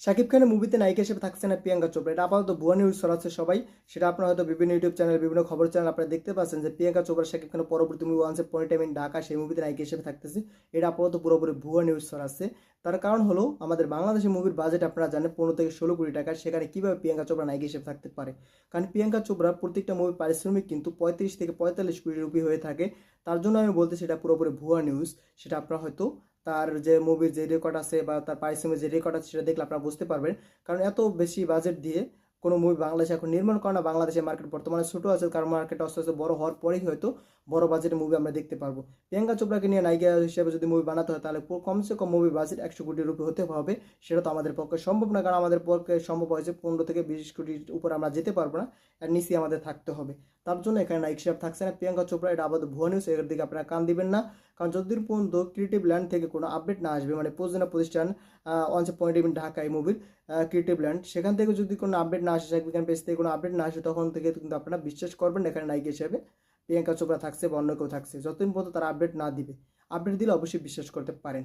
শাকিব খানের মুভিতে নায়িকা হিসেবে থাকছে না প্রিয়াঙ্কা চোপড়া, এটা আপাতত ভুয়া নিউজ ছড়াচ্ছে সবাই। সেটা আপনারা হয়তো বিভিন্ন ইউটিউব চ্যানেল, বিভিন্ন খবর চ্যানেল আপনারা দেখতে পাচ্ছেন যে প্রিয়াঙ্কা চোপড়া শাকিব খানের পরবর্তী movie once upon A time in Dhaka, সেই মুভিতে নায়িকা হিসেবে থাকতেছে। এটা আপাতত পুরোপুরি ভুয়া নিউজ ছড়াচ্ছে। তার কারণ হলো আমাদের বাংলাদেশের মুভির বাজেট আপনারা জানেন 15 থেকে 16 কোটি টাকা, সেখানে কিভাবে প্রিয়াঙ্কা চোপড়া নায়িকা হিসেবে থাকতে পারে? কারণ প্রিয়াঙ্কা চোপড়া প্রত্যেকটা মুভির পারিশ্রমিক কিন্তু 35 থেকে 45 কোটি রুপি হয়ে থাকে। তার জন্য আমি বলতে সেটা পুরোপুরি ভুয়া নিউজ। সেটা আপনারা হয়তো তার যে মুভির যে রেকর্ড আছে বা তার পারিশ্রমিক যে রেকর্ড আছে সেটা দেখলে আপনারা বুঝতে পারবেন। কারণ এত বেশি বাজেট দিয়ে কোনো মুভি বাংলাদেশে এখন নির্মাণ করে না। বাংলাদেশের মার্কেট বর্তমানে ছোটো আছে, কারণ মার্কেট আস্তে আস্তে বড় হওয়ার পরেই হয়তো বড় বাজেটের মুভি আমরা দেখতে পারবো। প্রিয়াঙ্কা চোপড়াকে নিয়ে নায়িকা হিসেবে যদি মুভি বানাতে হয় তাহলে কমসে কম মুভি বাজেট 100 কোটি রুপি হতে হবে। সেটা তো আমাদের পক্ষে সম্ভব না, কারণ আমাদের পক্ষে সম্ভব হয়েছে 15 থেকে 20 কোটির উপর আমরা যেতে পারবো না, এর নিচে আমাদের থাকতে হবে। তার জন্য এখানে নায়িকা হিসেবে থাকছে না প্রিয়াঙ্কা চোপড়া। এটা আপাতত ভুয়া নিউজ, এর দিকে আপনারা কান দিবেন না। কারণ যতদিন পর্যন্ত ক্রিয়েটিভ ল্যান্ড থেকে কোনো আপডেট না আসবে, মানে প্রযোজনা প্রতিষ্ঠান ওয়ান্স পয়েন্ট ইন ঢাকা এই মুভির ক্রিয়েটিভ ল্যান্ড, সেখান থেকে যদি কোনো আপডেট না আসে, শাকিব খান পেজ থেকে কোনো আপডেট না আসে, তখন থেকে কিন্তু আপনারা বিশ্বাস করবেন এখানে নায়িকা হিসেবে প্রিয়াঙ্কা চোপড়া থাকছে বা অন্য কেউ থাকছে। যতদিন পর্যন্ত তারা আপডেট না দিবে, আপডেট দিলে অবশ্যই বিশ্বাস করতে পারেন।